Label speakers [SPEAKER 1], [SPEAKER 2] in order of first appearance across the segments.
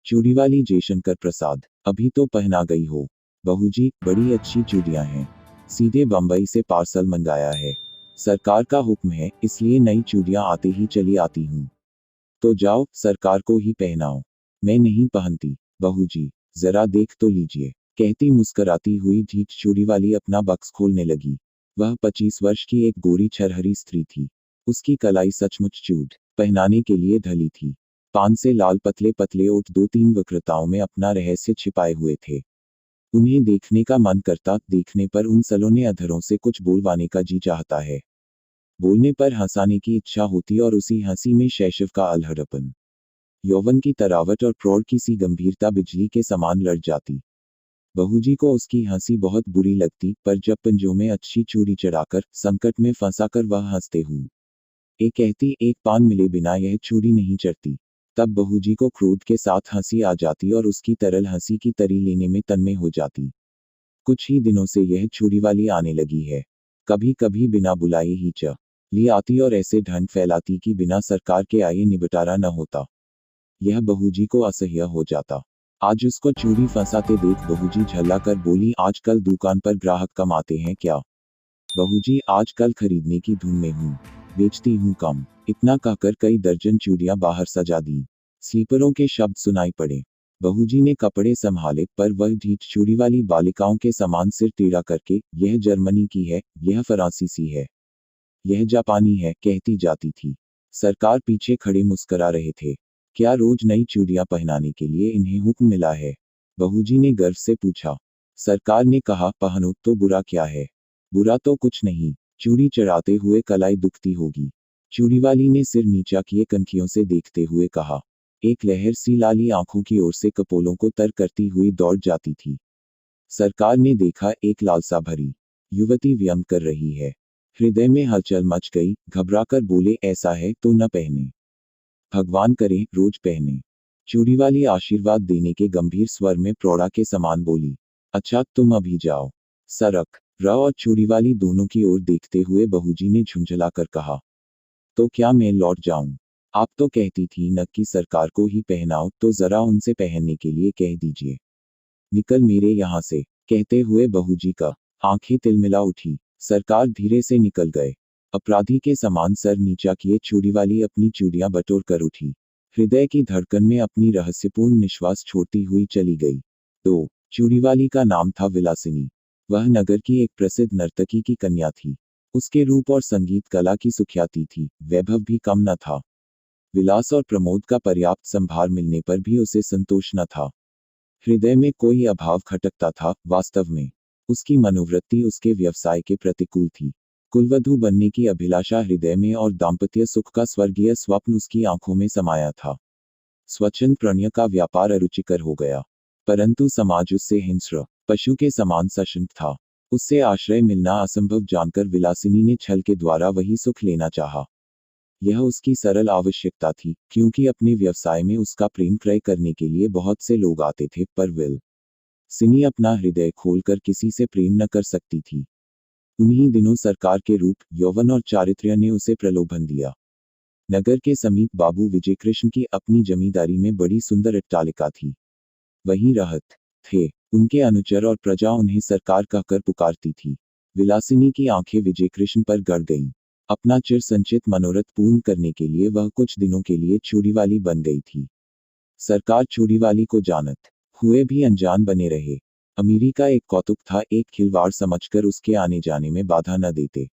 [SPEAKER 1] चूड़ी वाली जयशंकर प्रसाद, अभी तो पहना गई हो। बहू जी, बड़ी अच्छी चूड़ियां हैं। सीधे बंबई से पार्सल मंगाया है। सरकार का हुक्म है, इसलिए नई चूड़ियां आते ही चली आती हूँ। तो जाओ, सरकार को ही पहनाओ। मैं नहीं पहनती। बहू जी, जरा देख तो लीजिए, कहती मुस्कराती हुई ढीठ चूड़ी वाली अपना बक्स खोलने लगी। वह 25 वर्ष की एक गोरी छरहरी स्त्री थी। उसकी कलाई सचमुच चूड़ पहनाने के लिए ढली थी। पान से लाल पतले पतले ओठ 2-3 वक्रताओं में अपना रहस्य छिपाए हुए थे। उन्हें देखने का मन करता, देखने पर उन सलोने अधरों से कुछ बोलवाने का जी चाहता है। बोलने पर हंसाने की इच्छा होती और उसी हंसी में शैशव का अलहड़पन, यौवन की तरावट और प्रौढ़ की सी गंभीरता बिजली के समान लड़ जाती। बहू जी को उसकी हंसी बहुत बुरी लगती, पर जब पंजों में अच्छी चूड़ी चढ़ाकर संकट में फंसाकर वह हंसते हूँ एक कहती, एक पान मिले बिना यह चूड़ी नहीं चढ़ती, तब बहू जी को क्रोध के साथ हंसी आ जाती और उसकी तरल हंसी की तरी लेने में तन्मय हो जाती। कुछ ही दिनों से यह चूड़ी वाली आने लगी है। कभी कभी बिना बुलाए ही ली आती और ऐसे ढंग फैलाती कि बिना सरकार के आए निबटारा न होता। यह बहू जी को असह्य हो जाता। आज उसको चूड़ी फंसाते देख बहू जी झल्ला कर बोली, आजकल दुकान पर ग्राहक कम आते हैं क्या? बहू जी, आजकल खरीदने की धुन में हूँ, बेचती हूँ कम। इतना कहकर कई दर्जन चूड़ियां बाहर सजा दी। स्लीपरों के शब्द सुनाई पड़े। बहू जी ने कपड़े संभाले, पर वह ढीठ चूड़ी वाली बालिकाओं के समान सिर टेढ़ा करके, यह जर्मनी की है, यह फ्रांसीसी है, यह जापानी है, कहती जाती थी। सरकार पीछे खड़े मुस्करा रहे थे। क्या रोज नई चूड़ियां पहनाने के लिए इन्हें हुक्म मिला है? बहू जी ने गर्व से पूछा। सरकार ने कहा, पहनो तो बुरा क्या है? बुरा तो कुछ नहीं, चूड़ी चढ़ाते हुए कलाई दुखती होगी। चूड़ी वाली ने सिर नीचा किए कनखियों से देखते हुए कहा। एक लहर सी लाली आंखों की ओर से कपोलों को तर करती हुई दौड़ जाती थी। सरकार ने देखा, एक लालसा भरी युवती व्यंग कर रही है। हृदय में हलचल मच गई, घबराकर बोले, ऐसा है तो न पहने। भगवान करे रोज पहने। चूड़ी वाली आशीर्वाद देने के गंभीर स्वर में प्रौढ़ा के समान बोली। अच्छा, तुम अभी जाओ। सरक राव और चूड़ी वाली दोनों की ओर देखते हुए बहू जी ने झुंझला कर कहा। तो क्या मैं लौट जाऊं? आप तो कहती थी न कि सरकार को ही पहनाओ, तो जरा उनसे पहनने के लिए कह दीजिए। निकल मेरे यहाँ से, कहते हुए बहू जी का आंखें तिलमिला उठी। सरकार धीरे से निकल गए। अपराधी के समान सर नीचा किए चूड़ी वाली अपनी चूड़ियां बटोर कर उठी। हृदय की धड़कन में अपनी रहस्यपूर्ण निश्वास छोड़ती हुई चली गई। तो चूड़ी वाली का नाम था विलासिनी। वह नगर की एक प्रसिद्ध नर्तकी की कन्या थी। उसके रूप और संगीत कला की सुख्याति थी, वैभव भी कम न था। विलास और प्रमोद का पर्याप्त संभार मिलने पर भी उसे संतोष न था। हृदय में कोई अभाव खटकता था। वास्तव में उसकी मनोवृत्ति उसके व्यवसाय के प्रतिकूल थी। कुलवधू बनने की अभिलाषा हृदय में और दाम्पत्य सुख का स्वर्गीय स्वप्न उसकी आंखों में समाया था। स्वच्छंद प्रणय का व्यापार अरुचिकर हो गया, परंतु समाज उससे हिंस्र पशु के समान सशंक था। उससे आश्रय मिलना असंभव जानकर विलासिनी ने छल के द्वारा वही सुख लेना चाहा। यह उसकी सरल आवश्यकता थी, क्योंकि अपने व्यवसाय में उसका प्रेम क्रय करने के लिए बहुत से लोग आते थे, पर विल सिनी अपना हृदय खोलकर किसी से प्रेम न कर सकती थी। उन्हीं दिनों सरकार के रूप, यौवन और चारित्र्य ने उसे प्रलोभन दिया। नगर के समीप बाबू विजयकृष्ण की अपनी जमींदारी में बड़ी सुंदर अट्टालिका थी। वहीं रहत थे उनके अनुचर और प्रजा उन्हें सरकार कहकर पुकारती थी। विलासिनी की आंखें विजयकृष्ण पर गड़ गईं। अपना चिर संचित मनोरथ पूर्ण करने के लिए वह कुछ दिनों के लिए चूड़ी वाली बन गई थी। सरकार चूड़ी वाली को जानत हुए भी अनजान बने रहे। अमीरी का एक कौतुक था, एक खिलवाड़ समझकर उसके आने जाने में बाधा न देते।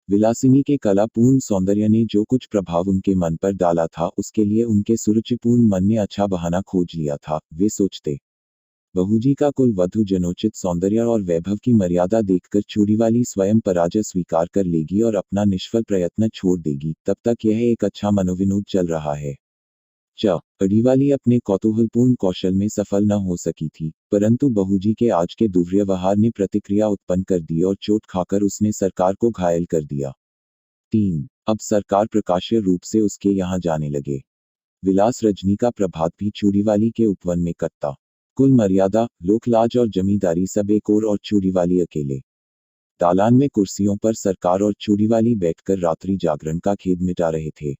[SPEAKER 1] विलासिनी के कलापूर्ण सौंदर्य ने जो कुछ प्रभाव उनके मन पर डाला था, उसके लिए उनके सुरुचिपूर्ण मन ने अच्छा बहाना खोज लिया था। वे सोचते, बहू जी का कुल वधू जनोचित सौंदर्य और वैभव की मर्यादा देखकर चूड़ी वाली स्वयं पराजय स्वीकार कर लेगी और अपना निष्फल प्रयत्न छोड़ देगी। तब तक यह एक अच्छा मनोविनोद चल रहा है। अड़ीवाली अपने कौतूहलपूर्ण कौशल में सफल न हो सकी थी, परंतु बहू जी के आज के दुर्व्यवहार ने प्रतिक्रिया उत्पन्न कर दी और चोट खाकर उसने सरकार को घायल कर दिया। 3. अब सरकार प्रकाश्य रूप से उसके यहाँ जाने लगे। विलास रजनी का प्रभात भी चूड़ीवाली के उपवन में कटता। कुल मर्यादा, लोकलाज और जमींदारी सब एक और चूड़ीवाली अकेले। दालान में कुर्सियों पर सरकार और चूड़ीवाली बैठकर रात्रि जागरण का खेद मिटा रहे थे।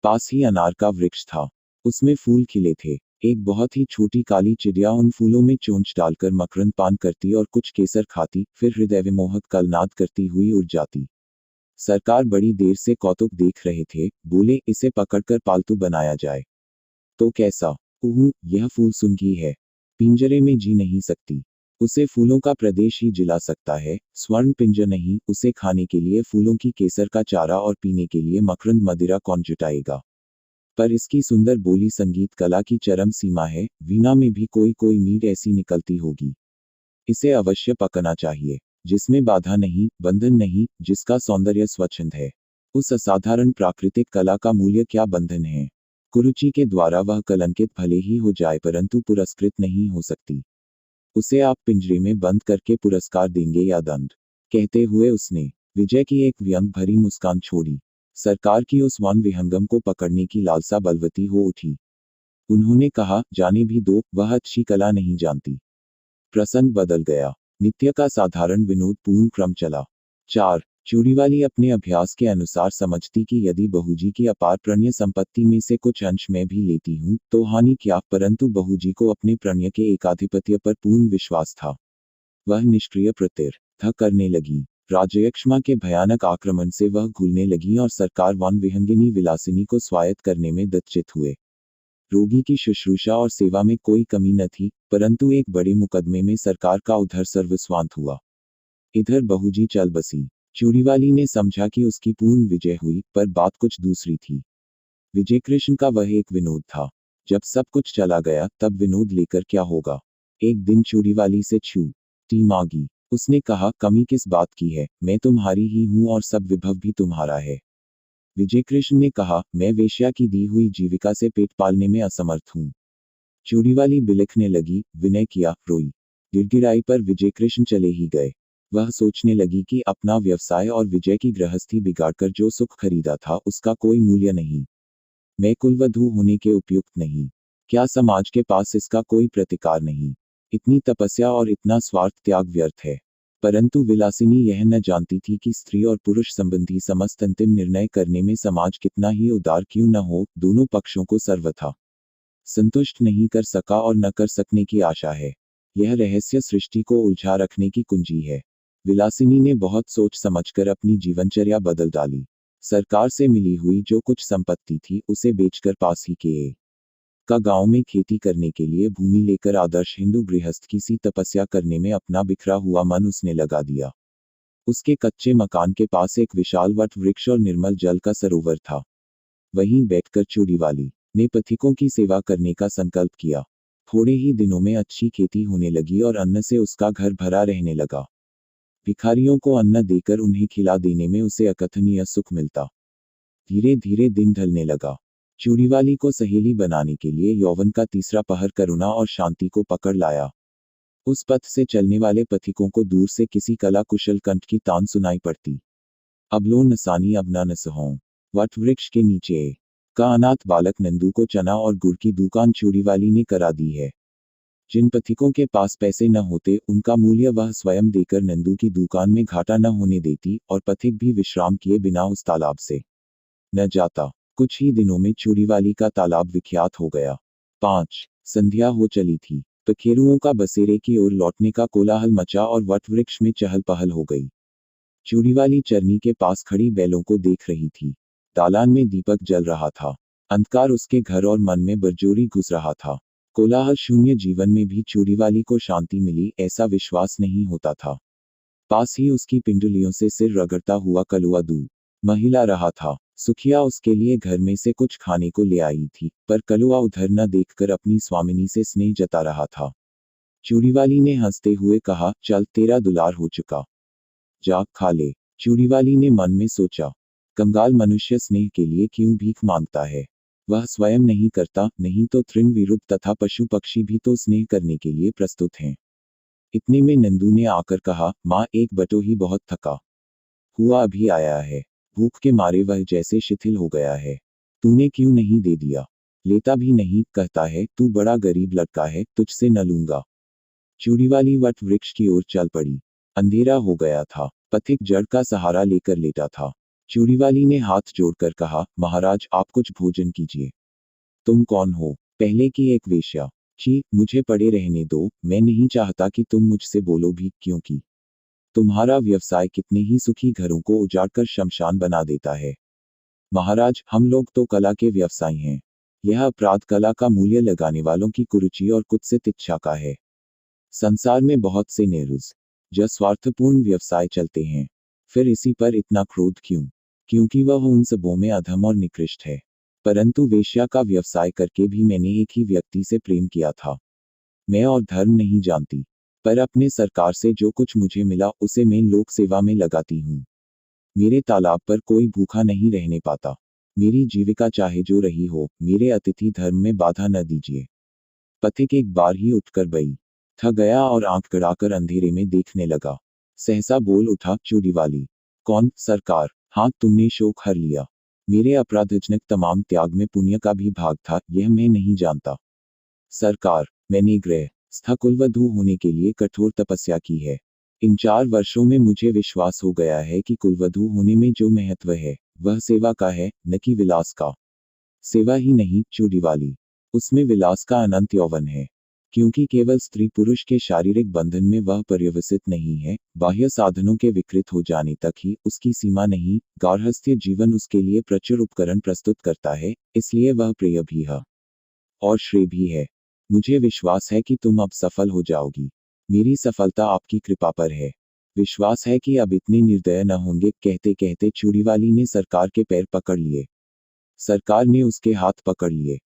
[SPEAKER 1] पास ही अनार का वृक्ष था। उसमें फूल खिले थे। एक बहुत ही छोटी काली चिड़िया उन फूलों में चोंच डालकर मकरंद पान करती और कुछ केसर खाती, फिर हृदय विमोहक कलनाद करती हुई उड़ जाती। सरकार बड़ी देर से कौतुक देख रहे थे, बोले इसे पकड़कर पालतू बनाया जाए तो कैसा? उहू, यह फूल सुंघी है, पिंजरे में जी नहीं सकती। उसे फूलों का प्रदेश ही जिला सकता है, स्वर्ण पिंजर नहीं। उसे खाने के लिए फूलों की केसर का चारा और पीने के लिए मकरंद मदिरा कौन जुटाएगा? पर इसकी सुंदर बोली संगीत कला की चरम सीमा है, वीणा में भी कोई कोई मीर ऐसी निकलती होगी। इसे अवश्य पकना चाहिए, जिसमें बाधा नहीं, बंधन नहीं, जिसका सौंदर्य स्वच्छंद है। उस असाधारण प्राकृतिक कला का मूल्य क्या बंधन है? कुरुचि के द्वारा वह कलंकित भले ही हो जाए परंतु पुरस्कृत नहीं हो सकती। उसे आप पिंजरे में बंद करके पुरस्कार देंगे या दंड? कहते हुए उसने विजय की एक व्यंग भरी मुस्कान छोड़ी। सरकार की उस वन विहंगम को पकड़ने की लालसा बलवती हो उठी। उन्होंने कहा, जाने भी दो, वह अच्छी कला नहीं जानती। प्रसंग बदल गया। नित्य का साधारण विनोद पूर्ण क्रम चला। 4. चूड़ीवाली अपने अभ्यास के अनुसार समझती कि यदि बहूजी की अपार प्रणय संपत्ति में से कुछ अंश मैं भी लेती हूँ तो हानि क्या, परंतु बहूजी को अपने प्रणय के एकाधिपत्य पर पूर्ण विश्वास था। वह निष्क्रिय प्रत्यर्थ करने लगी। राजयक्ष्मा के भयानक आक्रमण से वह घुलने लगी और सरकार वन विहंगिनी विलासिनी को स्वायत्त करने में दत्तचित हुए। रोगी की शुश्रूषा और सेवा में कोई कमी न थी, परंतु एक बड़े मुकदमे में सरकार का उधर सर्वस्वांत हुआ। इधर बहूजी चल बसी। चूड़ीवाली ने समझा कि उसकी पूर्ण विजय हुई, पर बात कुछ दूसरी थी। विजय कृष्ण का वह एक विनोद था। जब सब कुछ चला गया तब विनोद लेकर क्या होगा? एक दिन चूड़ीवाली से छूटी मांगी। उसने कहा, कमी किस बात की है, मैं तुम्हारी ही हूं और सब विभव भी तुम्हारा है। विजय कृष्ण ने कहा, मैं वेश्या की दी हुई जीविका से पेट पालने में असमर्थ हूं। चूड़ीवाली बिलखने लगी, विनय किया, रोई, गिड़गिड़ाई, पर विजय कृष्ण चले ही गए। वह सोचने लगी कि अपना व्यवसाय और विजय की गृहस्थी बिगाड़कर जो सुख खरीदा था उसका कोई मूल्य नहीं। मैं कुलवधू होने के उपयुक्त नहीं। क्या समाज के पास इसका कोई प्रतिकार नहीं? इतनी तपस्या और इतना स्वार्थ त्याग व्यर्थ है। परंतु विलासिनी यह न जानती थी कि स्त्री और पुरुष संबंधी समस्त अंतिम निर्णय करने में समाज कितना ही उदार क्यों न हो, दोनों पक्षों को सर्वथा संतुष्ट नहीं कर सका और न कर सकने की आशा है। यह रहस्य सृष्टि को उलझा रखने की कुंजी है। विलासिनी ने बहुत सोच समझकर अपनी जीवनचर्या बदल डाली। सरकार से मिली हुई जो कुछ संपत्ति थी उसे बेचकर पास ही के का गांव में खेती करने के लिए भूमि लेकर आदर्श हिंदू गृहस्थ की सी तपस्या करने में अपना बिखरा हुआ मन उसने लगा दिया। उसके कच्चे मकान के पास एक विशाल वट वृक्ष और निर्मल जल का सरोवर था। वहीं बैठकर चूड़ीवाली ने पथिकों की सेवा करने का संकल्प किया। थोड़े ही दिनों में अच्छी खेती होने लगी और अन्न से उसका घर भरा रहने लगा। भिखारियों को अन्न देकर उन्हें खिला देने में उसे अकथनीय सुख मिलता। धीरे धीरे दिन ढलने लगा। चूड़ीवाली को सहेली बनाने के लिए यौवन का तीसरा पहर करुणा और शांति को पकड़ लाया। उस पथ से चलने वाले पथिकों को दूर से किसी कला कुशल कंठ की तान सुनाई पड़ती। अब लो नसानी अब न नसहों। वट वृक्ष के नीचे का अनाथ बालक नंदू को चना और गुड़ की दुकान चूड़ीवाली ने करा दी है। जिन पथिकों के पास पैसे न होते उनका मूल्य वह स्वयं देकर नंदू की दुकान में घाटा न होने देती और पथिक भी विश्राम किए बिना उस तालाब से न जाता। कुछ ही दिनों में चूड़ीवाली का तालाब विख्यात हो गया। 5. संध्या हो चली थी। पखेरुओं का बसेरे की ओर लौटने का कोलाहल मचा और वट वृक्ष में चहल पहल हो गई। चूड़ीवाली चरनी के पास खड़ी बैलों को देख रही थी। दालान में दीपक जल रहा था। अंधकार उसके घर और मन में बरजोरी घुस रहा था। कोलाहल शून्य जीवन में भी चूड़ीवाली को शांति मिली ऐसा विश्वास नहीं होता था। पास ही उसकी पिंडलियों से सिर रगड़ता हुआ कलुआ दूध महिला रहा था। सुखिया उसके लिए घर में से कुछ खाने को ले आई थी, पर कलुआ उधर न देखकर अपनी स्वामिनी से स्नेह जता रहा था। चूड़ीवाली ने हंसते हुए कहा, चल तेरा दुलार हो चुका, जा खा ले। चूड़ीवाली ने मन में सोचा, कंगाल मनुष्य स्नेह के लिए क्यों भीख मांगता है? वह स्वयं नहीं करता, नहीं तो तृण विरुद्ध तथा पशु पक्षी भी तो स्नेह करने के लिए प्रस्तुत हैं। इतने में नंदू ने आकर कहा, माँ एक बटोही बहुत थका हुआ अभी आया है। भूख के मारे वह जैसे शिथिल हो गया है। तूने क्यों नहीं दे दिया? लेता भी नहीं, कहता है तू बड़ा गरीब लड़का है, तुझसे न लूंगा। चूड़ीवाली वट वृक्ष की ओर चल पड़ी। अंधेरा हो गया था। पथिक जड़ का सहारा लेकर लेटा था। चूड़ीवाली ने हाथ जोड़कर कहा, महाराज आप कुछ भोजन कीजिए। तुम कौन हो? पहले की एक वेश्या। छी, मुझे पड़े रहने दो, मैं नहीं चाहता कि तुम मुझसे बोलो भी, क्योंकि तुम्हारा व्यवसाय कितने ही सुखी घरों को उजाड़कर शमशान बना देता है। महाराज, हम लोग तो कला के व्यवसायी हैं। यह अपराध कला का मूल्य लगाने वालों की कुरुचि और कुत्सित इच्छा का है। संसार में बहुत से निरुज जो स्वार्थपूर्ण व्यवसाय चलते हैं। फिर इसी पर इतना क्रोध क्यों? क्योंकि वह उन सबों में अधम और निकृष्ट है। परंतु वेश्या का व्यवसाय करके भी मैंने एक ही व्यक्ति से प्रेम किया था। मैं और धर्म नहीं जानती, पर अपने सरकार से जो कुछ मुझे मिला उसे मैं लोक सेवा में लगाती हूँ। मेरे तालाब पर कोई भूखा नहीं रहने पाता। मेरी जीविका चाहे जो रही हो, मेरे अतिथि धर्म में बाधा न दीजिए। पथिक एक बार ही उठकर बई थक गया और आंख गड़ाकर अंधेरे में देखने लगा। सहसा बोल उठा, चूड़ी वाली। कौन? सरकार। हाँ, तुमने शोक हर लिया। मेरे अपराधजनक तमाम त्याग में पुण्य का भी भाग था, यह मैं नहीं जानता। सरकार, मैंने गृहस्थ कुलवधू होने के लिए कठोर तपस्या की है। इन 4 वर्षों में मुझे विश्वास हो गया है कि कुलवधू होने में जो महत्व है, वह सेवा का है, न कि विलास का। सेवा ही नहीं, चूड़ी वाली, उसमें विलास का अनंत यौवन है। क्योंकि केवल स्त्री पुरुष के शारीरिक बंधन में वह पर्यवसित नहीं है, बाह्य साधनों के विकृत हो जाने तक ही उसकी सीमा नहीं। गार्हस्थ्य जीवन उसके लिए प्रचुर उपकरण प्रस्तुत करता है, इसलिए वह प्रिय भी है और श्रेय भी है। मुझे विश्वास है कि तुम अब सफल हो जाओगी। मेरी सफलता आपकी कृपा पर है। विश्वास है कि अब इतने निर्दय न होंगे। कहते कहते चूड़ीवाली ने सरकार के पैर पकड़ लिए। सरकार ने उसके हाथ पकड़ लिए।